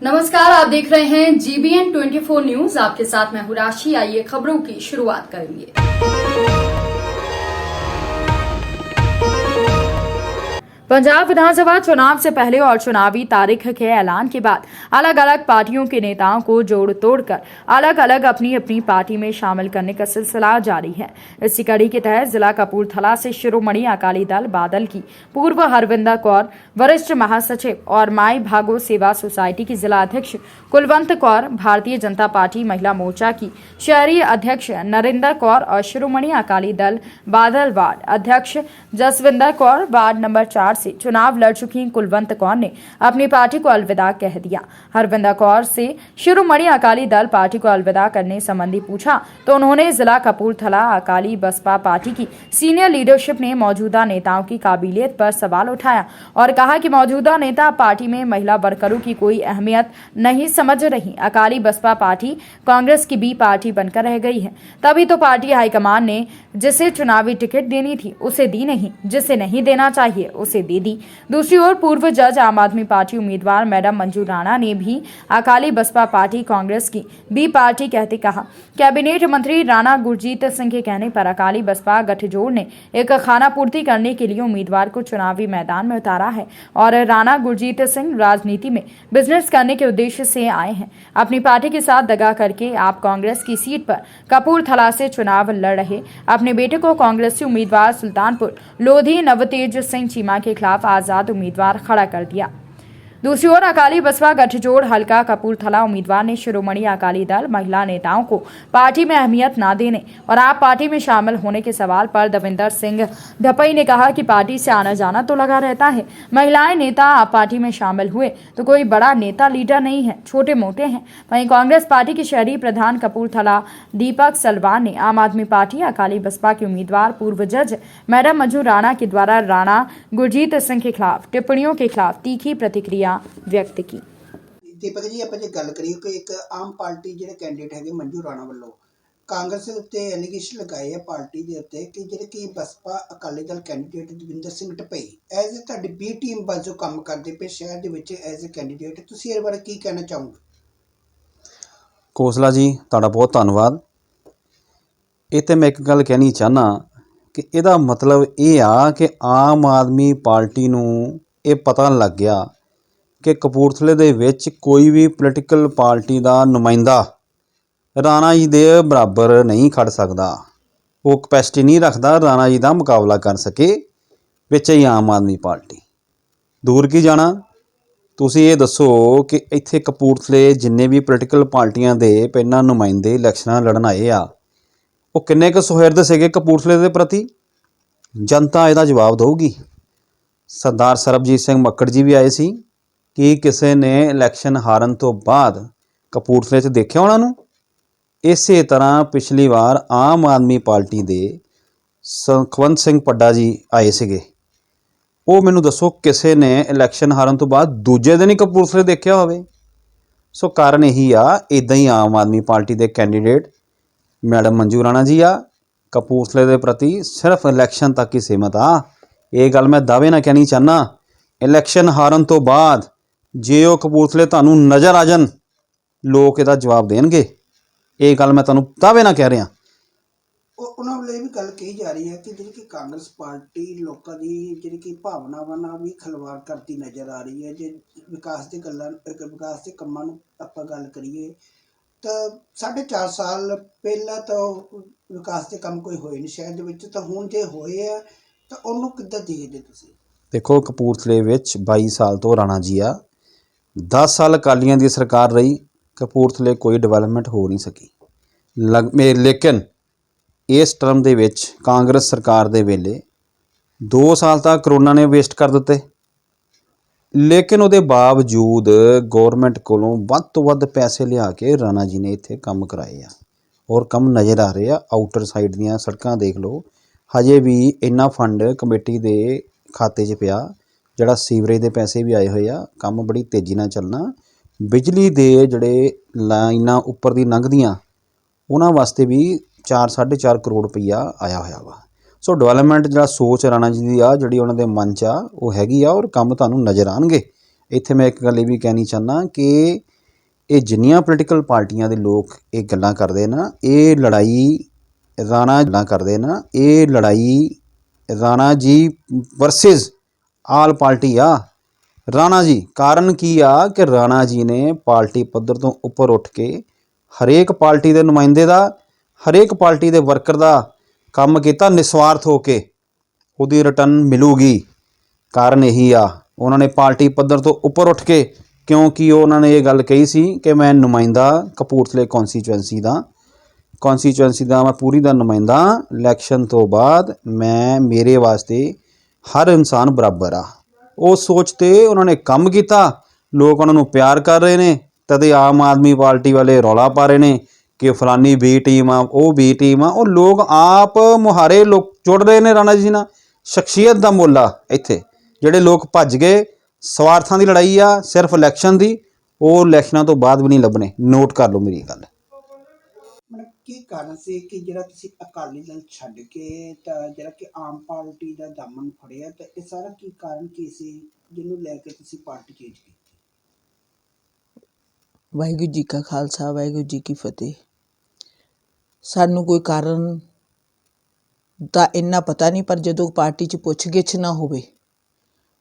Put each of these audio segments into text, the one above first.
नमस्कार, आप देख रहे हैं GBN 24 न्यूज। आपके साथ मैं हूं राशि। आइए खबरों की शुरुआत करेंगे। पंजाब विधानसभा चुनाव से पहले और चुनावी तारीख के ऐलान के बाद अलग अलग पार्टियों के नेताओं को जोड़ तोड़कर अलग अलग अपनी अपनी पार्टी में शामिल करने का सिलसिला जारी है। इसी कड़ी के तहत जिला कपूरथला से शिरोमणि अकाली दल बादल की पूर्व हरविंदर कौर, वरिष्ठ महासचिव और माई भागो सेवा सोसाइटी की जिला अध्यक्ष कुलवंत कौर, भारतीय जनता पार्टी महिला मोर्चा की शहरी अध्यक्ष नरिंदर कौर और शिरोमणि अकाली दल बादल वार्ड अध्यक्ष जसविंदर कौर वार्ड नंबर 4 से चुनाव लड़ चुकी कुलवंत कौर ने अपनी पार्टी को अलविदा कह दिया। हरविंदर कौर से शिरोमणि अकाली दल पार्टी को अलविदा करने संबंधी पूछा तो उन्होंने जिला कपूरथला अकाली बसपा पार्टी की सीनियर लीडरशिप ने मौजूदा नेताओं की काबिलियत पर सवाल उठाया और कहा कि मौजूदा नेता पार्टी में महिला वर्करों की कोई अहमियत नहीं समझ रही। अकाली बसपा पार्टी कांग्रेस की बी पार्टी बनकर रह गई है। तभी तो पार्टी हाईकमान ने जिसे चुनावी टिकट देनी थी उसे दी नहीं, जिसे नहीं देना चाहिए उसे दे दी। दूसरी ओर पूर्व जज आम आदमी पार्टी उम्मीदवार मैडम मंजू राणा ने भी अकाली बसपा पार्टी कांग्रेस की बी पार्टी कहते कहा। कैबिनेट मंत्री राणा गुरजीत सिंह के कहने पर अकाली बसपा गठजोड़ ने एक खाना पूर्ति करने के लिए उम्मीदवार को चुनावी मैदान में उतारा है और राणा गुरजीत सिंह राजनीति में बिजनेस करने के उद्देश्य से आए हैं। अपनी पार्टी के साथ दगा करके आप कांग्रेस की सीट पर कपूरथला से चुनाव लड़ रहे अपने बेटे को कांग्रेसी उम्मीदवार सुल्तानपुर लोधी नवतेज सिंह चीमा के खिलाफ आजाद उम्मीदवार खड़ा कर दिया। दूसरी ओर अकाली बसपा गठजोड़ हल्का कपूरथला उम्मीदवार ने शिरोमणि अकाली दल महिला नेताओं को पार्टी में अहमियत न देने और आप पार्टी में शामिल होने के सवाल पर दविंदर सिंह ढपई ने कहा कि पार्टी से आना जाना तो लगा रहता है। महिलाएं नेता आप पार्टी में शामिल हुए तो कोई बड़ा नेता लीडर नहीं है, छोटे मोटे हैं। वहीं कांग्रेस पार्टी के शहरी प्रधान कपूरथला दीपक सलवान ने आम आदमी पार्टी अकाली बसपा के उम्मीदवार पूर्व जज मैडम मंजू राणा के द्वारा राणा गुरजीत सिंह के खिलाफ टिप्पणियों के खिलाफ तीखी प्रतिक्रिया व्यक्त की। दीपक जी, ਆਪਾਂ ਜੇ ਗੱਲ ਕਰੀਏ ਕਿ ਇੱਕ ਆਮ ਪਾਰਟੀ ਜਿਹੜੇ ਕੈਂਡੀਡੇਟ ਹੈਗੇ ਮੰਜੂ ਰਾਣਾ ਵੱਲੋਂ ਕਾਂਗਰਸ ਦੇ ਉੱਤੇ ਐਲੀਗੇਸ਼ਨ ਲਗਾਏ ਆ ਪਾਰਟੀ ਦੇ ਉੱਤੇ ਕਿ ਜਿਹੜੇ ਕਿ ਬਸਪਾ ਅਕਾਲੀ ਦਲ ਕੈਂਡੀਡੇਟ ਦਵਿੰਦਰ ਸਿੰਘ ਢਪਈ ਐਜ਼ ਤੁਹਾਡੀ ਬੀ ਟੀਮ ਵਜੋਂ ਕੰਮ ਕਰਦੇ ਪਏ ਸ਼ਹਿਰ ਦੇ ਵਿੱਚ ਐਜ਼ ਅ ਕੈਂਡੀਡੇਟ, ਤੁਸੀਂ ਇਹਦੇ ਬਾਰੇ ਕੀ ਕਹਿਣਾ ਚਾਹੋਗੇ? ਕੋਸਲਾ ਜੀ, ਤੁਹਾਡਾ ਬਹੁਤ ਧੰਨਵਾਦ। ਇਹ ਤੇ ਮੈਂ ਇੱਕ ਗੱਲ ਕਹਿਣੀ ਚਾਹਨਾ ਕਿ ਇਹਦਾ ਮਤਲਬ ਇਹ ਆ ਕਿ ਆਮ ਆਦਮੀ ਪਾਰਟੀ ਨੂੰ ਇਹ ਪਤਾ ਲੱਗ ਗਿਆ ਕਿ ਕਪੂਰਥਲੇ ਦੇ ਵਿੱਚ ਕੋਈ ਵੀ ਪੋਲੀਟੀਕਲ ਪਾਰਟੀ ਦਾ ਨੁਮਾਇੰਦਾ ਰਾਣਾ ਜੀ ਦੇ ਬਰਾਬਰ ਨਹੀਂ ਖੜ ਸਕਦਾ। ਉਹ ਕਪੈਸਿਟੀ ਨਹੀਂ ਰੱਖਦਾ ਰਾਣਾ ਜੀ ਦਾ ਮੁਕਾਬਲਾ ਕਰ ਸਕੇ ਵਿੱਚ ਹੀ ਆਮ ਆਦਮੀ ਪਾਰਟੀ। ਦੂਰ ਕੀ ਜਾਣਾ, ਤੁਸੀਂ ਇਹ ਦੱਸੋ ਕਿ ਇੱਥੇ ਕਪੂਰਥਲੇ ਜਿੰਨੇ ਵੀ ਪੋਲੀਟੀਕਲ ਪਾਰਟੀਆਂ ਦੇ ਪਹਿਲਾਂ ਨੁਮਾਇੰਦੇ ਇਲੈਕਸ਼ਨਾਂ ਲੜਨ ਆਏ ਆ ਉਹ ਕਿੰਨੇ ਕੁ ਸੁਹਿਰਦ ਸੀਗੇ ਕਪੂਰਥਲੇ ਦੇ ਪ੍ਰਤੀ? ਜਨਤਾ ਇਹਦਾ ਜਵਾਬ ਦੇਊਗੀ। ਸਰਦਾਰ ਸਰਬਜੀਤ ਸਿੰਘ ਮੱਕੜ ਜੀ ਵੀ ਆਏ ਸੀ ਕਿ ਕਿਸੇ ਨੇ ਇਲੈਕਸ਼ਨ ਹਾਰਨ ਤੋਂ ਬਾਅਦ ਕਪੂਰਥਲੇ 'ਚ ਦੇਖਿਆ ਉਹਨਾਂ ਨੂੰ? ਇਸੇ ਤਰ੍ਹਾਂ ਪਿਛਲੀ ਵਾਰ ਆਮ ਆਦਮੀ ਪਾਰਟੀ ਦੇ ਸੁਖਵੰਤ ਸਿੰਘ ਪੱਡਾ ਜੀ ਆਏ ਸੀਗੇ। ਉਹ ਮੈਨੂੰ ਦੱਸੋ ਕਿਸੇ ਨੇ ਇਲੈਕਸ਼ਨ ਹਾਰਨ ਤੋਂ ਬਾਅਦ ਦੂਜੇ ਦਿਨ ਹੀ ਕਪੂਰਥਲੇ ਦੇਖਿਆ ਹੋਵੇ? ਸੋ ਕਾਰਨ ਇਹੀ ਆ, ਇੱਦਾਂ ਹੀ ਆਮ ਆਦਮੀ ਪਾਰਟੀ ਦੇ ਕੈਂਡੀਡੇਟ ਮੈਡਮ ਮੰਜੂ ਰਾਣਾ ਜੀ ਆ ਕਪੂਰਥਲੇ ਦੇ ਪ੍ਰਤੀ ਸਿਰਫ ਇਲੈਕਸ਼ਨ ਤੱਕ ਹੀ ਸੀਮਤ ਆ। ਇਹ ਗੱਲ ਮੈਂ ਦਾਅਵੇ ਨਾਲ ਕਹਿਣੀ ਚਾਹੁੰਦਾ, ਇਲੈਕਸ਼ਨ ਹਾਰਨ ਤੋਂ ਬਾਅਦ ਜੇ ਉਹ ਕਪੂਰਥਲੇ ਤੁਹਾਨੂੰ ਨਜ਼ਰ ਆ ਜਾਣ ਲੋਕ ਇਹਦਾ ਜਵਾਬ ਦੇਣਗੇ। ਇਹ ਗੱਲ ਮੈਂ ਤੁਹਾਨੂੰ ਦਾਅਵੇ ਨਾਲ ਕਹਿ ਰਿਹਾ। ਉਹਨਾਂ ਵੱਲੋਂ ਇਹ ਵੀ ਗੱਲ ਕਹੀ ਜਾ ਰਹੀ ਹੈ ਕਿ ਜਿਹੜੀ ਕਿ ਕਾਂਗਰਸ ਪਾਰਟੀ ਲੋਕਾਂ ਦੀ ਜਿਹੜੀ ਕਿ ਭਾਵਨਾਵਾਂ ਨਾਲ ਵੀ ਖਿਲਵਾੜ ਕਰਦੀ ਨਜ਼ਰ ਆ ਰਹੀ ਹੈ। ਜੇ ਵਿਕਾਸ ਦੇ ਕੰਮਾਂ ਨੂੰ ਆਪਾਂ ਗੱਲ ਕਰੀਏ ਤਾਂ 4.5 ਸਾਲ ਪਹਿਲਾਂ ਤਾਂ ਵਿਕਾਸ ਦੇ ਕੰਮ ਕੋਈ ਹੋਏ ਨਹੀਂ ਸ਼ਹਿਰ ਦੇ ਵਿੱਚ, ਤਾਂ ਹੁਣ ਜੇ ਹੋਏ ਆ ਤਾਂ ਉਹਨੂੰ ਕਿੱਦਾਂ ਦੇਖਦੇ ਤੁਸੀਂ? ਦੇਖੋ, ਕਪੂਰਥਲੇ ਵਿੱਚ 22 ਸਾਲ ਤੋਂ ਰਾਣਾ ਜੀ ਆ, 10 ਸਾਲ ਅਕਾਲੀਆਂ ਦੀ ਸਰਕਾਰ ਰਹੀ, ਕਪੂਰਥਲੇ ਕੋਈ ਡਿਵੈਲਪਮੈਂਟ ਹੋ ਨਹੀਂ ਸਕੀ। ਲੇਕਿਨ ਇਸ ਟਰਮ ਦੇ ਵਿੱਚ ਕਾਂਗਰਸ ਸਰਕਾਰ ਦੇ ਵੇਲੇ 2 ਸਾਲ ਤਾਂ ਕਰੋਨਾ ਨੇ ਵੇਸਟ ਕਰ ਦਿੱਤੇ। ਲੇਕਿਨ ਉਹਦੇ ਬਾਵਜੂਦ ਗੌਰਮੈਂਟ ਕੋਲੋਂ ਵੱਧ ਤੋਂ ਵੱਧ ਪੈਸੇ ਲਿਆ ਕੇ ਰਾਣਾ ਜੀ ਨੇ ਇੱਥੇ ਕੰਮ ਕਰਾਏ ਆ ਔਰ ਕੰਮ ਨਜ਼ਰ ਆ ਰਹੇ ਆ। ਆਊਟਰ ਸਾਈਡ ਦੀਆਂ ਸੜਕਾਂ ਦੇਖ ਲਓ, ਹਜੇ ਵੀ ਇੰਨਾ ਫੰਡ ਕਮੇਟੀ ਦੇ ਖਾਤੇ 'ਚ ਪਿਆ ਜਿਹੜਾ ਸੀਵਰੇਜ ਦੇ ਪੈਸੇ ਵੀ ਆਏ ਹੋਏ ਆ। ਕੰਮ ਬੜੀ ਤੇਜ਼ੀ ਨਾਲ ਚੱਲਣਾ। ਬਿਜਲੀ ਦੇ ਜਿਹੜੇ ਲਾਈਨਾਂ ਉੱਪਰ ਦੀ ਲੰਘਦੀਆਂ ਉਹਨਾਂ ਵਾਸਤੇ ਵੀ 4-4.5 ਕਰੋੜ ਰੁਪਈਆ ਆਇਆ ਹੋਇਆ ਵਾ। ਸੋ ਡਿਵੈਲਪਮੈਂਟ ਜਿਹੜਾ ਸੋਚ ਰਾਣਾ ਜੀ ਦੀ ਆ, ਜਿਹੜੀ ਉਹਨਾਂ ਦੇ ਮਨ 'ਚ ਆ, ਉਹ ਹੈਗੀ ਆ ਔਰ ਕੰਮ ਤੁਹਾਨੂੰ ਨਜ਼ਰ ਆਉਣਗੇ। ਇੱਥੇ ਮੈਂ ਇੱਕ ਗੱਲ ਇਹ ਵੀ ਕਹਿਣੀ ਚਾਹੁੰਦਾ ਕਿ ਇਹ ਜਿੰਨੀਆਂ ਪੋਲੀਟੀਕਲ ਪਾਰਟੀਆਂ ਦੇ ਲੋਕ ਇਹ ਗੱਲਾਂ ਕਰਦੇ ਨਾ, ਇਹ ਲੜਾਈ Rana ji versus all party ਆ। ਰਾਣਾ ਜੀ ਕਾਰਨ ਕੀ ਆ ਕਿ ਰਾਣਾ ਜੀ ਨੇ ਪਾਰਟੀ ਪੱਧਰ ਤੋਂ ਉੱਪਰ ਉੱਠ ਕੇ ਹਰੇਕ ਪਾਰਟੀ ਦੇ ਨੁਮਾਇੰਦੇ ਦਾ, ਹਰੇਕ ਪਾਰਟੀ ਦੇ ਵਰਕਰ ਦਾ ਕੰਮ ਕੀਤਾ ਨਿਸਵਾਰਥ ਹੋ ਕੇ। ਉਹਦੀ ਰਿਟਰਨ ਮਿਲੂਗੀ। ਕਾਰਨ ਇਹੀ ਆ, ਉਹਨਾਂ ਨੇ ਪਾਰਟੀ ਪੱਧਰ ਤੋਂ ਉੱਪਰ ਉੱਠ ਕੇ, ਕਿਉਂਕਿ ਉਹਨਾਂ ਨੇ ਇਹ ਗੱਲ ਕਹੀ ਸੀ ਕਿ ਮੈਂ ਨੁਮਾਇੰਦਾ ਕਪੂਰਥਲੇ ਕੌਂਸਟੀਚੁਐਂਸੀ ਦਾ ਮੈਂ ਪੂਰੀ ਦਾ ਨੁਮਾਇੰਦਾ। ਇਲੈਕਸ਼ਨ ਤੋਂ ਬਾਅਦ ਮੇਰੇ ਵਾਸਤੇ ਹਰ ਇਨਸਾਨ ਬਰਾਬਰ ਆ। ਉਹ ਸੋਚ 'ਤੇ ਉਹਨਾਂ ਨੇ ਕੰਮ ਕੀਤਾ। ਲੋਕ ਉਹਨਾਂ ਨੂੰ ਪਿਆਰ ਕਰ ਰਹੇ ਨੇ। ਤਦੇ ਆਮ ਆਦਮੀ ਪਾਰਟੀ ਵਾਲੇ ਰੌਲਾ ਪਾ ਰਹੇ ਨੇ ਕਿ ਫਲਾਨੀ ਬੀ ਟੀਮ ਆ, ਉਹ ਬੀ ਟੀਮ ਆ। ਉਹ ਲੋਕ ਆਪ ਮੁਹਾਰੇ ਲੋਕ ਜੁੜ ਰਹੇ ਨੇ ਰਾਣਾ ਜੀ ਨਾਲ। ਸ਼ਖਸੀਅਤ ਦਾ ਮੁੱਲ ਆ ਇੱਥੇ। ਜਿਹੜੇ ਲੋਕ ਭੱਜ ਗਏ, ਸਵਾਰਥਾਂ ਦੀ ਲੜਾਈ ਆ ਸਿਰਫ ਇਲੈਕਸ਼ਨ ਦੀ, ਉਹ ਇਲੈਕਸ਼ਨਾਂ ਤੋਂ ਬਾਅਦ ਵੀ ਨਹੀਂ ਲੱਭਣੇ। ਨੋਟ ਕਰ ਲਓ ਮੇਰੀ ਗੱਲ। ਮਤਲਬ ਕੀ ਕਾਰਨ ਸੀ ਕਿ ਜਿਹੜਾ ਤੁਸੀਂ ਅਕਾਲੀ ਦਲ ਛੱਡ ਕੇ ਤਾਂ ਜਿਹੜਾ ਕਿ ਆਮ ਪਾਰਟੀ ਦਾ ਦਾਮਨ ਫੜਿਆ, ਤਾਂ ਇਹ ਸਾਰਾ ਕੀ ਕਾਰਨ ਕੀ ਸੀ ਜਿਹਨੂੰ ਲੈ ਕੇ ਤੁਸੀਂ ਪਾਰਟੀ ਚੇਂਜ ਕੀਤੀ? ਵਾਹਿਗੁਰੂ ਜੀ ਕਾ ਖਾਲਸਾ, ਵਾਹਿਗੁਰੂ ਜੀ ਕੀ ਫਤਿਹ। ਸਾਨੂੰ ਕੋਈ ਕਾਰਨ ਤਾਂ ਇੰਨਾ ਪਤਾ ਨਹੀਂ, ਪਰ ਜਦੋਂ ਪਾਰਟੀ 'ਚ ਪੁੱਛ-ਗਿੱਛ ਨਾ ਹੋਵੇ,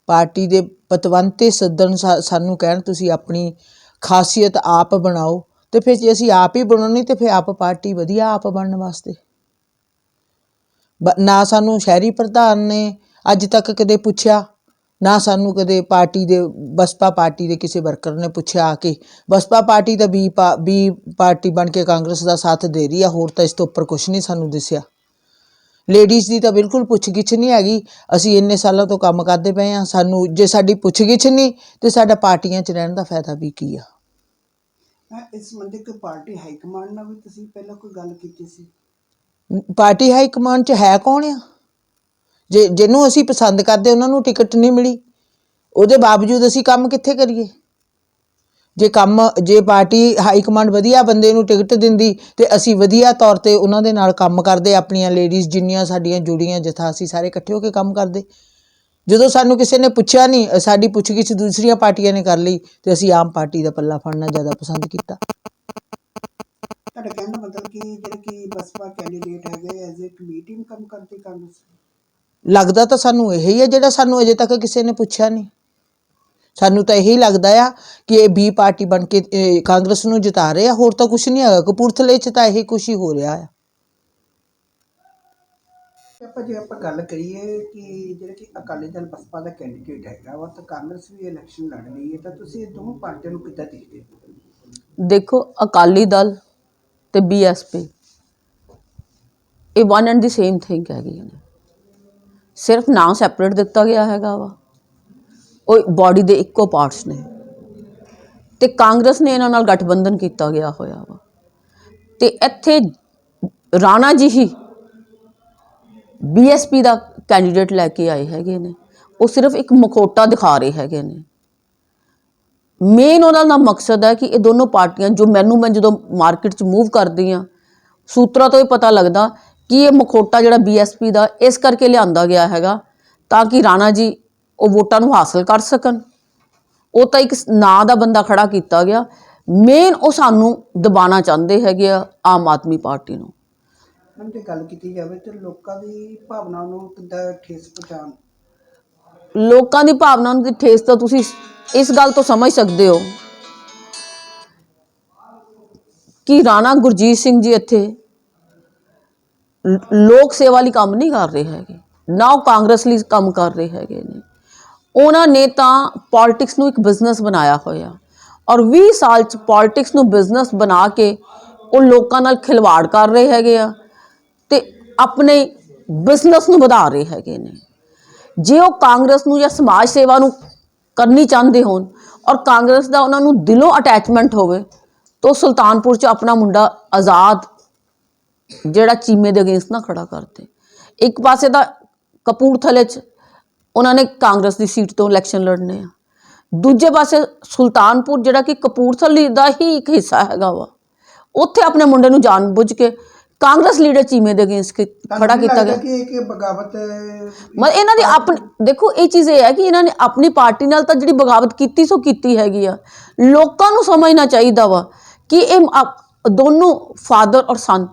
ਪਾਰਟੀ ਦੇ ਪਤਵੰਤੇ ਸੱਦਣ, ਸਾਨੂੰ ਕਹਿਣ ਤੁਸੀਂ ਆਪਣੀ ਖਾਸੀਅਤ ਆਪ ਬਣਾਓ, ਤੇ ਫਿਰ ਜੇ ਅਸੀਂ ਆਪ ਹੀ ਬਣਾਉਣੀ ਤੇ ਫਿਰ ਆਪ ਪਾਰਟੀ ਵਧੀਆ ਆਪ ਬਣਨ ਵਾਸਤੇ। ਨਾ ਸਾਨੂੰ ਸ਼ਹਿਰੀ ਪ੍ਰਧਾਨ ਨੇ ਅੱਜ ਤੱਕ ਕਦੇ ਪੁੱਛਿਆ, ਨਾ ਸਾਨੂੰ ਕਦੇ ਬਸਪਾ ਪਾਰਟੀ ਦੇ ਕਿਸੇ ਵਰਕਰ ਨੇ ਪੁੱਛਿਆ ਆ ਕੇ। ਬਸਪਾ ਪਾਰਟੀ ਤਾਂ ਬੀ ਪਾਰਟੀ ਬਣ ਕੇ ਕਾਂਗਰਸ ਦਾ ਸਾਥ ਦੇ ਰਹੀ ਆ, ਹੋਰ ਤਾਂ ਇਸ ਤੋਂ ਉੱਪਰ ਕੁਛ ਨਹੀਂ ਸਾਨੂੰ ਦਿਸਿਆ। ਲੇਡੀਜ਼ ਦੀ ਤਾਂ ਬਿਲਕੁਲ ਪੁੱਛ-ਗਿੱਛ ਨਹੀਂ ਹੈਗੀ। ਅਸੀਂ ਇੰਨੇ ਸਾਲਾਂ ਤੋਂ ਕੰਮ ਕਰਦੇ ਪਏ ਹਾਂ, ਸਾਨੂੰ ਜੇ ਸਾਡੀ ਪੁੱਛ-ਗਿੱਛ ਨਹੀਂ ਤੇ ਸਾਡਾ ਪਾਰਟੀਆਂ 'ਚ ਰਹਿਣ ਦਾ ਫਾਇਦਾ ਵੀ ਕੀ ਆ? ਇਸ ਸੰਬੰਧੀ ਕੋਈ ਪਾਰਟੀ ਹਾਈ ਕਮਾਂਡ ਨਾਲ ਵੀ ਤੁਸੀਂ ਪਹਿਲਾਂ ਕੋਈ ਗੱਲ ਕੀਤੀ ਸੀ? ਪਾਰਟੀ ਹਾਈ ਕਮਾਂਡ 'ਚ ਹੈ ਕੌਣ ਆ? ਜਿਹਨੂੰ ਅਸੀਂ ਪਸੰਦ ਕਰਦੇ ਉਹਨਾਂ ਨੂੰ ਟਿਕਟ ਨਹੀਂ ਮਿਲੀ, ਉਹਦੇ ਬਾਵਜੂਦ ਅਸੀਂ ਕੰਮ ਕਿੱਥੇ ਕਰੀਏ? ਜੇ ਪਾਰਟੀ ਹਾਈ ਕਮਾਂਡ ਵਧੀਆ ਬੰਦੇ ਨੂੰ ਟਿਕਟ ਦਿੰਦੀ ਤੇ ਅਸੀਂ ਵਧੀਆ ਤੌਰ 'ਤੇ ਉਹਨਾਂ ਦੇ ਨਾਲ ਕੰਮ ਕਰਦੇ। ਆਪਣੀਆਂ ਲੇਡੀਜ਼ ਜਿੰਨੀਆਂ ਸਾਡੀਆਂ ਜੁੜੀਆਂ ਜਥਾ, ਅਸੀਂ ਸਾਰੇ ਇਕੱਠੇ ਹੋ ਕੇ ਕੰਮ ਕਰਦੇ। ਜਦੋਂ ਸਾਨੂੰ ਕਿਸੇ ਨੇ ਪੁੱਛਿਆ ਨਹੀਂ, ਸਾਡੀ ਪੁੱਛ-ਗਿੱਛ ਦੂਸਰੀਆਂ ਪਾਰਟੀਆਂ ਨੇ ਕਰ ਲਈ ਤੇ ਅਸੀਂ ਆਮ ਪਾਰਟੀ ਦਾ ਪੱਲਾ ਫੜਨਾ ਜ਼ਿਆਦਾ ਪਸੰਦ ਕੀਤਾ। ਤੁਹਾਡਾ ਕਹਿਣ ਦਾ ਮਤਲਬ ਕਿ ਜਿਹੜੇ ਕਿ ਬਸਪਾ ਕੈਂਡੀਡੇਟ ਹੈਗੇ ਐਜ਼ ਏ ਬੀ ਟੀਮ ਕੰਮ ਕਰਦੇ ਕਾਂਗਰਸ? ਲੱਗਦਾ ਤਾਂ ਸਾਨੂੰ ਇਹੀ ਹੈ, ਜਿਹੜਾ ਸਾਨੂੰ ਅਜੇ ਤੱਕ ਕਿਸੇ ਨੇ ਪੁੱਛਿਆ ਨਹੀਂ। ਸਾਨੂੰ ਤਾਂ ਇਹੀ ਲੱਗਦਾ ਆ ਕਿ ਇਹ ਬੀ ਪਾਰਟੀ ਬਣ ਕੇ ਕਾਂਗਰਸ ਨੂੰ ਜਿਤਾ ਰਹੇ ਆ, ਹੋਰ ਤਾਂ ਕੁਛ ਨਹੀਂ ਹੈਗਾ। ਕਪੂਰਥਲੇ 'ਚ ਤਾਂ ਇਹੀ ਕੁਛ ਹੀ ਹੋ ਰਿਹਾ ਆ। ਜੇ ਆਪਾਂ ਗੱਲ ਕਰੀਏ ਕਿ ਜਿਹੜੇ ਕਿ ਅਕਾਲੀ ਦਲ ਬਸਪਾ ਦਾ ਕੈਂਡੀਡੇਟ ਹੈਗਾ ਵਾ, ਤਾਂ ਕਾਂਗਰਸ ਵੀ ਇਲੈਕਸ਼ਨ ਲੜ ਰਹੀ ਹੈ, ਤਾਂ ਤੁਸੀਂ ਇਹ ਦੋਨੋਂ ਪਾਰਟੀਆਂ ਨੂੰ ਕਿੱਦਾਂ ਦੇਖਦੇ ਹੋ? ਦੇਖੋ, ਅਕਾਲੀ ਦਲ ਤੇ ਬੀਐਸਪੀ ਇਹ one and the same thing ਹੈਗੀ ਨੇ। ਸਿਰਫ ਨਾਂ ਸੈਪਰੇਟ ਦਿੱਤਾ ਗਿਆ ਹੈਗਾ ਵਾ। ਉਹ ਬਾਡੀ ਦੇ ਇੱਕੋ ਪਾਰਟਸ ਨੇ ਤੇ ਕਾਂਗਰਸ ਨੇ ਇਹਨਾਂ ਨਾਲ ਗਠਬੰਧਨ ਕੀਤਾ ਗਿਆ ਹੋਇਆ ਵਾ। ਤੇ ਇੱਥੇ ਰਾਣਾ ਜੀ ਹੀ ਬੀਐਸਪੀ ਦਾ ਕੈਂਡੀਡੇਟ ਲੈ ਕੇ ਆਏ ਹੈਗੇ ਨੇ। ਉਹ ਸਿਰਫ ਇੱਕ ਮਖੌਟਾ ਦਿਖਾ ਰਹੇ ਹੈਗੇ ਨੇ। ਮੇਨ ਉਹਨਾਂ ਦਾ ਮਕਸਦ ਹੈ ਕਿ ਇਹ ਦੋਨੋਂ ਪਾਰਟੀਆਂ ਮੈਂ ਜਦੋਂ ਮਾਰਕੀਟ 'ਚ ਮੂਵ ਕਰਦੀ ਹਾਂ, ਸੂਤਰਾਂ ਤੋਂ ਇਹ ਪਤਾ ਲੱਗਦਾ ਕਿ ਇਹ ਮਖੌਟਾ ਜਿਹੜਾ ਬੀਐਸਪੀ ਦਾ ਇਸ ਕਰਕੇ ਲਿਆਂਦਾ ਗਿਆ ਹੈਗਾ ਤਾਂ ਕਿ ਰਾਣਾ ਜੀ ਉਹ ਵੋਟਾਂ ਨੂੰ ਹਾਸਲ ਕਰ ਸਕਣ। ਉਹ ਤਾਂ ਇੱਕ ਨਾਂ ਦਾ ਬੰਦਾ ਖੜਾ ਕੀਤਾ ਗਿਆ। ਮੇਨ ਉਹ ਸਾਨੂੰ ਦਬਾਉਣਾ ਚਾਹੁੰਦੇ ਹੈਗੇ ਆ, ਆਮ ਆਦਮੀ ਪਾਰਟੀ ਨੂੰ। ਹੁਣ ਜੇ ਗੱਲ ਕੀਤੀ ਜਾਵੇ ਤਾਂ ਲੋਕਾਂ ਦੀ ਭਾਵਨਾ ਨੂੰ ਕਿੱਦਾਂ ਠੇਸ ਪਹੁੰਚਾਉਣ? ਲੋਕਾਂ ਦੀ ਭਾਵਨਾ ਨੂੰ ਠੇਸ ਤਾਂ ਤੁਸੀਂ ਇਸ ਗੱਲ ਤੋਂ ਸਮਝ ਸਕਦੇ ਹੋ ਕਿ ਰਾਣਾ ਗੁਰਜੀਤ ਸਿੰਘ ਜੀ ਇੱਥੇ ਲੋਕ ਸੇਵਾ ਲਈ ਕੰਮ ਨਹੀਂ ਕਰ ਰਹੇ ਹੈਗੇ, ਨਾ ਉਹ ਕਾਂਗਰਸ ਲਈ ਕੰਮ ਕਰ ਰਹੇ ਹੈਗੇ ਨੇ। ਉਹਨਾਂ ਨੇ ਤਾਂ ਪੋਲਿਟਿਕਸ ਨੂੰ ਇੱਕ ਬਿਜ਼ਨਸ ਬਣਾਇਆ ਹੋਇਆ, ਔਰ 20 ਸਾਲ 'ਚ ਪੋਲਿਟਿਕਸ ਨੂੰ ਬਿਜ਼ਨਸ ਬਣਾ ਕੇ ਉਹ ਲੋਕਾਂ ਨਾਲ ਖਿਲਵਾੜ ਕਰ ਰਹੇ ਹੈਗੇ ਆ ਤੇ ਆਪਣੇ ਬਿਜ਼ਨਸ ਨੂੰ ਵਧਾ ਰਹੇ ਹੈਗੇ ਨੇ। ਜੇ ਉਹ ਕਾਂਗਰਸ ਨੂੰ ਜਾਂ ਸਮਾਜ ਸੇਵਾ ਨੂੰ ਕਰਨੀ ਚਾਹੁੰਦੇ ਹੋਣ ਔਰ ਕਾਂਗਰਸ ਦਾ ਉਹਨਾਂ ਨੂੰ ਦਿਲੋਂ ਅਟੈਚਮੈਂਟ ਹੋਵੇ ਤਾਂ ਸੁਲਤਾਨਪੁਰ 'ਚ ਆਪਣਾ ਮੁੰਡਾ ਆਜ਼ਾਦ ਜਿਹੜਾ ਚੀਮੇ ਦੇ ਅਗੇਂਸਟ ਨਾ ਖੜਾ ਕਰਦੇ। ਇੱਕ ਪਾਸੇ ਤਾਂ ਕਪੂਰਥਲੇ 'ਚ ਉਹਨਾਂ ਨੇ ਕਾਂਗਰਸ ਦੀ ਸੀਟ ਤੋਂ ਇਲੈਕਸ਼ਨ ਲੜਨੇ ਆ, ਦੂਜੇ ਪਾਸੇ ਸੁਲਤਾਨਪੁਰ ਜਿਹੜਾ ਕਿ ਕਪੂਰਥਲੇ ਦਾ ਹੀ ਇੱਕ ਹਿੱਸਾ ਹੈਗਾ ਵਾ, ਉੱਥੇ ਆਪਣੇ ਮੁੰਡੇ ਨੂੰ ਜਾਣ ਬੁੱਝ ਕੇ ਕਾਂਗਰਸ ਲੀਡਰ ਚੀਮੇ ਦੇ ਅਗੇਂਸਟ ਖੜਾ ਕੀਤਾ ਗਿਆ। ਕਿ ਇੱਕ ਬਗਾਵਤ ਮਤਲਬ ਇਹਨਾਂ ਦੀ ਆਪਣੀ ਦੇਖੋ ਇਹ ਚੀਜ਼ ਇਹ ਹੈ ਕਿ ਇਹਨਾਂ ਨੇ ਆਪਣੀ ਪਾਰਟੀ ਨਾਲ ਤਾਂ ਜਿਹੜੀ ਬਗਾਵਤ ਕੀਤੀ ਸੋ ਕੀਤੀ ਹੈਗੀ ਆ। ਲੋਕਾਂ ਨੂੰ ਸਮਝਣਾ ਚਾਹੀਦਾ ਵਾ ਕਿ ਇਹ ਦੋਨੋਂ ਫਾਦਰ ਔਰ ਸਨ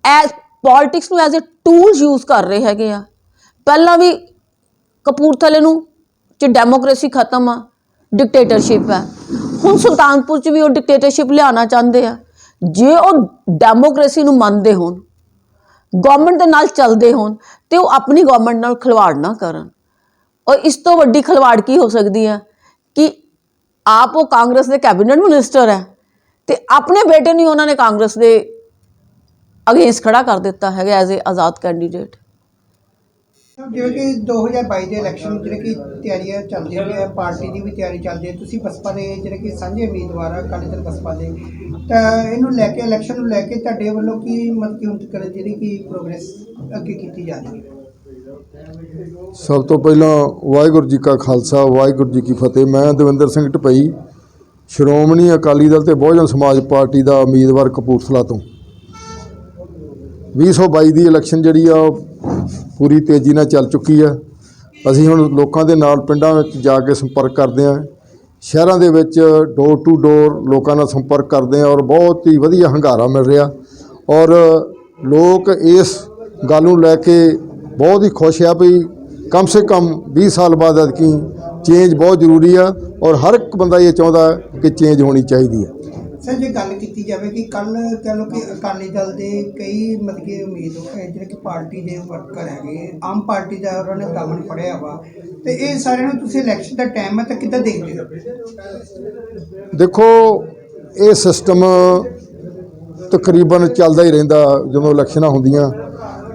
ਐਜ਼ ਪੋਲਿਟਿਕਸ ਨੂੰ ਐਜ਼ ਅ ਟੂਲ ਯੂਜ਼ ਕਰ ਰਹੇ ਹੈਗੇ ਆ। ਪਹਿਲਾਂ ਵੀ ਕਪੂਰਥਲੇ ਨੂੰ ਚ ਡੈਮੋਕ੍ਰੇਸੀ ਖਤਮ ਆ, ਡਿਕਟੇਟਰਸ਼ਿਪ ਹੈ। ਹੁਣ ਸੁਲਤਾਨਪੁਰ ਚ ਵੀ ਉਹ ਡਿਕਟੇਟਰਸ਼ਿਪ ਲਿਆਉਣਾ ਚਾਹੁੰਦੇ ਆ। ਜੇ ਉਹ ਡੈਮੋਕ੍ਰੇਸੀ ਨੂੰ ਮੰਨਦੇ ਹੋਣ, ਗਵਰਨਮੈਂਟ ਦੇ ਨਾਲ ਚੱਲਦੇ ਹੋਣ, ਤੇ ਉਹ ਆਪਣੀ ਗਵਰਨਮੈਂਟ ਨਾਲ ਖਿਲਵਾੜ ਨਾ ਕਰਨ। ਔਰ ਇਸ ਤੋਂ ਵੱਡੀ ਖਿਲਵਾੜ ਕੀ ਹੋ ਸਕਦੀ ਹੈ ਕਿ ਆਪ ਉਹ ਕਾਂਗਰਸ ਦੇ ਕੈਬਨਿਟ ਮਿਨਿਸਟਰ ਹੈ ਤੇ ਆਪਣੇ ਬੇਟੇ ਨੂੰ ਉਹਨਾਂ ਨੇ ਕਾਂਗਰਸ ਦੇ ਅਗੇਂਸਟ ਖੜਾ ਕਰ ਦਿੱਤਾ ਹੈਗਾ ਐਜ਼ ਏ ਆਜ਼ਾਦ ਕੈਂਡੀਡੇਟ। ਜਿਵੇਂ ਕਿ 2022 ਦੇ ਇਲੈਕਸ਼ਨ ਜਿਹੜੇ ਕਿ ਤਿਆਰੀਆਂ ਚੱਲਦੀਆਂ ਪਈਆਂ, ਪਾਰਟੀ ਦੀ ਵੀ ਤਿਆਰੀ ਚੱਲਦੀ ਹੈ, ਤੁਸੀਂ ਬਸਪਾ ਦੇ ਜਿਹੜੇ ਕਿ ਸਾਂਝੇ ਉਮੀਦਵਾਰ ਆ ਅਕਾਲੀ ਦਲ ਬਸਪਾ ਦੇ, ਤਾਂ ਇਹਨੂੰ ਲੈ ਕੇ ਇਲੈਕਸ਼ਨ ਨੂੰ ਲੈ ਕੇ ਤੁਹਾਡੇ ਵੱਲੋਂ ਕੀ ਮਤਲਬ ਕਿ ਹੁਣ ਤੱਕ ਜਿਹੜੀ ਕਿ ਪ੍ਰੋਗਰੈਸ ਅੱਗੇ ਕੀਤੀ ਜਾ ਰਹੀ ਹੈ? ਸਭ ਤੋਂ ਪਹਿਲਾਂ ਵਾਹਿਗੁਰੂ ਜੀ ਕਾ ਖਾਲਸਾ ਵਾਹਿਗੁਰੂ ਜੀ ਕੀ ਫਤਿਹ। ਮੈਂ ਦਵਿੰਦਰ ਸਿੰਘ ਢਪਈ, ਸ਼੍ਰੋਮਣੀ ਅਕਾਲੀ ਦਲ ਤੇ ਬਹੁਜਨ ਸਮਾਜ ਪਾਰਟੀ ਦਾ ਉਮੀਦਵਾਰ ਕਪੂਰਥਲਾ ਤੋਂ। 2022 ਦੀ ਇਲੈਕਸ਼ਨ ਜਿਹੜੀ ਆ ਉਹ ਪੂਰੀ ਤੇਜ਼ੀ ਨਾਲ ਚੱਲ ਚੁੱਕੀ ਆ। ਅਸੀਂ ਹੁਣ ਲੋਕਾਂ ਦੇ ਨਾਲ ਪਿੰਡਾਂ ਵਿੱਚ ਜਾ ਕੇ ਸੰਪਰਕ ਕਰਦੇ ਹਾਂ, ਸ਼ਹਿਰਾਂ ਦੇ ਵਿੱਚ ਡੋਰ ਟੂ ਡੋਰ ਲੋਕਾਂ ਨਾਲ ਸੰਪਰਕ ਕਰਦੇ ਹਾਂ ਔਰ ਬਹੁਤ ਹੀ ਵਧੀਆ ਹੰਗਾਰਾ ਮਿਲ ਰਿਹਾ। ਔਰ ਲੋਕ ਇਸ ਗੱਲ ਨੂੰ ਲੈ ਕੇ ਬਹੁਤ ਹੀ ਖੁਸ਼ ਆ ਵੀ ਕਮ ਸੇ ਕਮ 20 ਸਾਲ ਬਾਅਦ ਐਤਕੀ ਚੇਂਜ ਬਹੁਤ ਜ਼ਰੂਰੀ ਆ ਔਰ ਹਰ ਇੱਕ ਬੰਦਾ ਇਹ ਚਾਹੁੰਦਾ ਕਿ ਚੇਂਜ ਹੋਣੀ ਚਾਹੀਦੀ ਹੈ। ਸਰ ਜੇ ਗੱਲ ਕੀਤੀ ਜਾਵੇ ਕਿ ਕੱਲ ਕਹਿ ਲਓ ਕਿ ਅਕਾਲੀ ਦਲ ਦੇ ਕਈ ਮਤਲਬ ਕਿ ਉਮੀਦਵਾਰ ਜਿਹੜੇ ਕਿ ਪਾਰਟੀ ਦੇ ਵਰਕਰ ਹੈਗੇ, ਆਮ ਪਾਰਟੀ ਦਾ ਉਹਨਾਂ ਨੇ ਦਾਮਨ ਫੜਿਆ ਵਾ, ਤੇ ਇਹ ਸਾਰਿਆਂ ਨੂੰ ਤੁਸੀਂ ਇਲੈਕਸ਼ਨ ਦਾ ਟਾਈਮ ਹੈ ਤਾਂ ਕਿੱਦਾਂ ਦੇਖਦੇ ਹੋ? ਦੇਖੋ ਇਹ ਸਿਸਟਮ ਤਕਰੀਬਨ ਚੱਲਦਾ ਹੀ ਰਹਿੰਦਾ। ਜਦੋਂ ਇਲੈਕਸ਼ਨਾਂ ਹੁੰਦੀਆਂ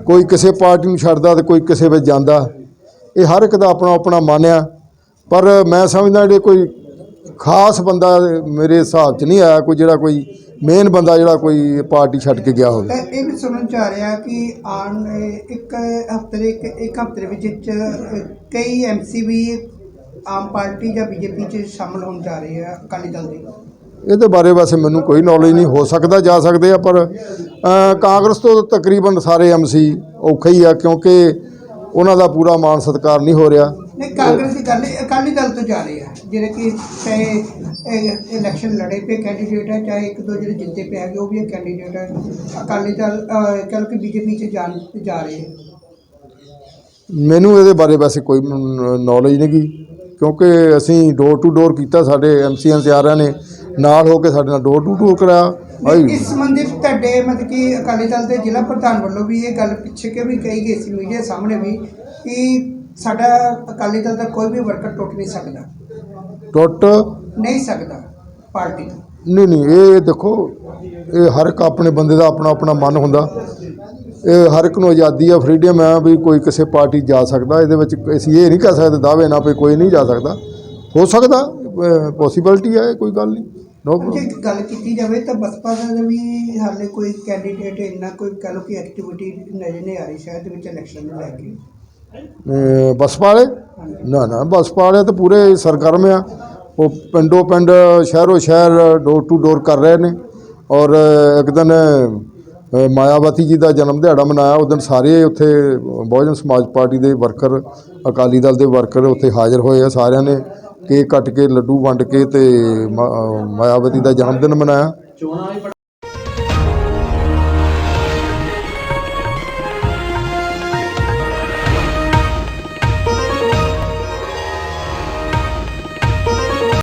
ਕੋਈ ਕਿਸੇ ਪਾਰਟੀ ਨੂੰ ਛੱਡਦਾ ਤੇ ਕੋਈ ਕਿਸੇ ਵਿੱਚ ਜਾਂਦਾ। ਇਹ ਹਰ ਇੱਕ ਦਾ ਆਪਣਾ ਆਪਣਾ ਮਨ ਆ, ਪਰ ਮੈਂ ਸਮਝਦਾ ਜਿਹੜੇ ਕੋਈ ਖਾਸ ਬੰਦਾ ਮੇਰੇ ਹਿਸਾਬ 'ਚ ਨਹੀਂ ਆਇਆ ਕੋਈ ਜਿਹੜਾ ਕੋਈ ਮੇਨ ਬੰਦਾ ਜਿਹੜਾ ਕੋਈ ਪਾਰਟੀ ਛੱਡ ਕੇ ਗਿਆ ਹੋਵੇ। ਇਹ ਵੀ ਸੁਣਨ 'ਚ ਆ ਰਿਹਾ ਕਿ ਆਉਣ ਇੱਕ ਹਫ਼ਤੇ ਦੇ ਵਿੱਚ ਕਈ MC ਵੀ ਆਮ ਪਾਰਟੀ ਜਾਂ BJP 'ਚ ਸ਼ਾਮਲ ਹੋਣ ਜਾ ਰਹੇ ਆ ਅਕਾਲੀ ਦਲ ਦੇ। ਇਹਦੇ ਬਾਰੇ ਵੈਸੇ ਮੈਨੂੰ ਕੋਈ ਨੌਲੇਜ ਨਹੀਂ, ਹੋ ਸਕਦਾ ਜਾ ਸਕਦੇ ਆ, ਪਰ ਕਾਂਗਰਸ ਤੋਂ ਤਕਰੀਬਨ ਸਾਰੇ MC ਔਖੇ ਹੀ ਆ ਕਿਉਂਕਿ ਉਹਨਾਂ ਦਾ ਪੂਰਾ ਮਾਣ ਸਤਿਕਾਰ ਨਹੀਂ ਹੋ ਰਿਹਾ। ਨਹੀਂ, ਕਾਂਗਰਸ ਦੀ ਗੱਲ ਅਕਾਲੀ ਦਲ ਤੋਂ ਜਾ ਰਹੇ ਆ ਜਿਹੜੇ ਕਿ ਚਾਹੇ ਇਲੈਕਸ਼ਨ ਲੜੇ ਪਏ ਕੈਂਡੀਡੇਟ ਹੈ, ਚਾਹੇ ਇੱਕ ਦੋ ਜਿਹੜੇ ਜਿੱਤੇ ਪਏ ਹੈਗੇ ਉਹ ਵੀ ਕੈਂਡੀਡੇਟ ਹੈ। ਅਕਾਲੀ ਦਲ ਕਹਿ ਲਓ ਕਿ BJP 'ਚ ਜਾ ਰਹੇ ਹੈ। ਮੈਨੂੰ ਇਹਦੇ ਬਾਰੇ ਵੈਸੇ ਕੋਈ ਨੌਲੇਜ ਨਹੀਂ ਗੀ ਕਿਉਂਕਿ ਅਸੀਂ ਡੋਰ ਟੂ ਡੋਰ ਕੀਤਾ, ਸਾਡੇ MCN ਸਾਰਿਆਂ ਨੇ ਨਾਲ ਹੋ ਕੇ ਸਾਡੇ ਨਾਲ ਡੋਰ ਟੂ ਡੋਰ ਕਰਾਇਆ। ਇਸ ਸੰਬੰਧੀ ਤੁਹਾਡੇ ਮਤਲਬ ਕਿ ਅਕਾਲੀ ਦਲ ਦੇ ਜ਼ਿਲ੍ਹਾ ਪ੍ਰਧਾਨ ਵੱਲੋਂ ਵੀ ਇਹ ਗੱਲ ਪਿੱਛੇ ਕਿ ਵੀ ਕਹੀ ਗਈ ਸੀ ਮੀਡੀਆ ਸਾਹਮਣੇ ਵੀ ਕਿ ਸਾਡਾ ਅਕਾਲੀ ਦਲ ਦਾ ਕੋਈ ਵੀ ਵਰਕਰ ਟੁੱਟ ਨਹੀਂ ਸਕਦਾ, ਟੁੱਟ ਨਹੀਂ ਸਕਦਾ ਪਾਰਟੀ ਦਾ। ਨਹੀਂ ਇਹ ਦੇਖੋ ਇਹ ਹਰ ਇੱਕ ਆਪਣੇ ਬੰਦੇ ਦਾ ਆਪਣਾ ਆਪਣਾ ਮਨ ਹੁੰਦਾ। ਇਹ ਹਰ ਇੱਕ ਨੂੰ ਆਜ਼ਾਦੀ ਆ, ਫਰੀडम ਆ ਵੀ ਕੋਈ ਕਿਸੇ ਪਾਰਟੀ ਜਾ ਸਕਦਾ। ਇਹਦੇ ਵਿੱਚ ਅਸੀਂ ਇਹ ਨਹੀਂ ਕਹਿ ਸਕਦੇ ਦਾਅਵੇ ਨਾਲ ਵੀ ਕੋਈ ਨਹੀਂ ਜਾ ਸਕਦਾ, ਹੋ ਸਕਦਾ ਪੋਸੀਬਿਲਿਟੀ ਹੈ, ਕੋਈ ਗੱਲ ਨਹੀਂ। ਜੇ ਗੱਲ ਕੀਤੀ ਜਾਵੇ ਤਾਂ ਬਸਪਾ ਦਾ ਵੀ ਹਾਲੇ ਕੋਈ ਕੈਂਡੀਡੇਟ ਇੰਨਾ ਕੋਈ ਕਹਿ ਲਓ ਕਿ ਐਕਟੀਵਿਟੀ ਨਜ਼ਰ ਨਹੀਂ ਆ ਰਹੀ ਸ਼ਹਿਰ ਦੇ ਵਿੱਚ ਇਲੈਕਸ਼ਨ ਨੂੰ ਲੈ ਕੇ। ਬਸਪਾ ਵਾਲੇ ਨਾ ਬਸਪਾ ਵਾਲੇ ਤਾਂ ਪੂਰੇ ਸਰਗਰਮ ਆ। ਉਹ ਪਿੰਡੋਂ ਪਿੰਡ ਸ਼ਹਿਰੋਂ ਸ਼ਹਿਰ ਡੋਰ ਟੂ ਡੋਰ ਕਰ ਰਹੇ ਨੇ। ਔਰ ਇੱਕ ਦਿਨ ਮਾਇਆਵਤੀ ਜੀ ਦਾ ਜਨਮ ਦਿਹਾੜਾ ਮਨਾਇਆ, ਉਸ ਦਿਨ ਸਾਰੇ ਉੱਥੇ ਬਹੁਜਨ ਸਮਾਜ ਪਾਰਟੀ ਦੇ ਵਰਕਰ, ਅਕਾਲੀ ਦਲ ਦੇ ਵਰਕਰ ਉੱਥੇ ਹਾਜ਼ਰ ਹੋਏ ਆ। ਸਾਰਿਆਂ ਨੇ ਕੇਕ ਕੱਟ ਕੇ ਲੱਡੂ ਵੰਡ ਕੇ ਤੇ ਮਾਇਆਵਤੀ ਦਾ ਜਨਮ ਦਿਨ ਮਨਾਇਆ।